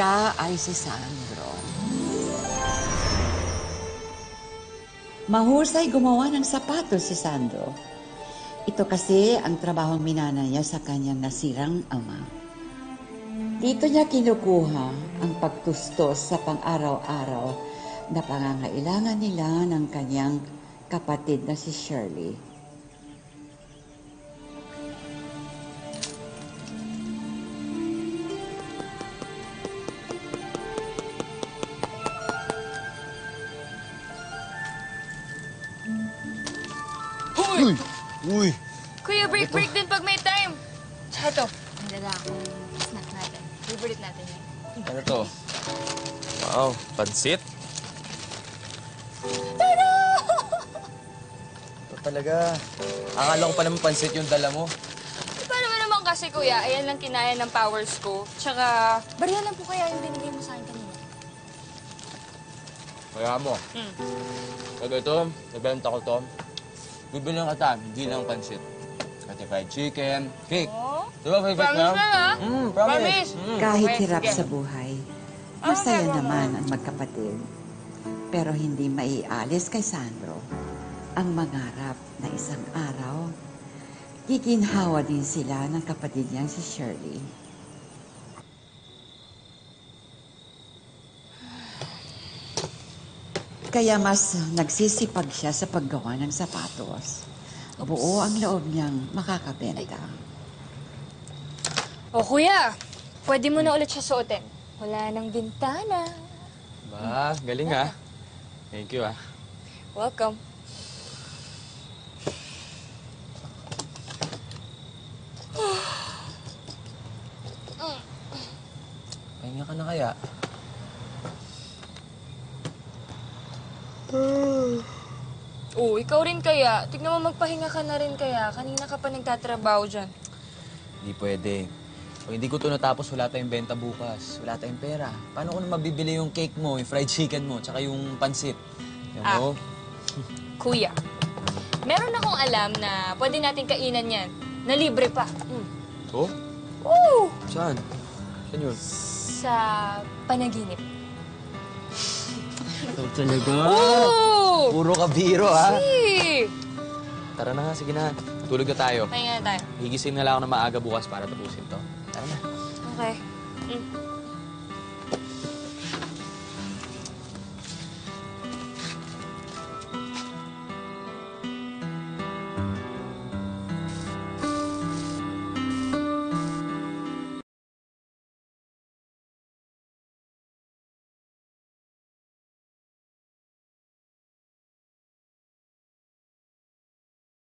Siya ay si Sandro. Mahusay gumawa ng sapatos si Sandro. Ito kasi ang trabahong minana niya sa kanyang nasirang ama. Dito niya kinukuha ang pagtustos sa pang-araw-araw na pangangailangan nila ng kanyang kapatid na si Shirley. Uy! Uy! Kuya, break din pag may time. Tsaka ito, ang dala akong snack natin. Favorite natin yan. Ano to? Wow, pansit? Tara! Ito talaga. Akala ko pa naman pansit yung dala mo. Paano mo naman kasi, kuya? Ayan lang kinaya ng powers ko. Tsaka, bariya lang po kaya yung binigay mo sa akin kanina. Kaya mo. Pag ito, nabenta ko to. Bibilang kita, hindi lang pansit. Kati fried chicken, cake. Oh? Di ba favorite Promise na, ha? Promise. Kahit Okay, hirap sige. sa buhay, masaya naman ang magkapatid. Pero hindi maialis kay Sandro ang mangarap na isang araw, giginhawa din sila ng kapatid niyang si Shirley. Kaya mas nagsisipag siya sa paggawa ng sapatos. Buo ang loob niyang makakabenta. O, kuya, pwede mo na ulit siya suotin. Wala nang bintana. Ba, galing ah. Thank you ah. Welcome. Pahinga ka na kaya? Oo, ikaw rin kaya. Tignan mo, magpahinga ka na rin kaya. Kanina ka pa nagtatrabaho dyan. Hindi pwede. Pag hindi ko ito natapos, wala tayong benta bukas. Wala tayong pera. Paano ko na mabibili yung cake mo, yung fried chicken mo, tsaka yung pansit? Yan mo? Kuya, meron akong alam na pwede natin kainan yan. Na libre pa. Oh? Oo! Saan? Saan yun? Sa panaginip. Ito talaga. Oo! Puro ka biro, ha? Hey! Tara na nga, sige na. Tulog na tayo. Pahinga na tayo. Higising na lang ako na maaga bukas para tapusin to. Tara na. Okay.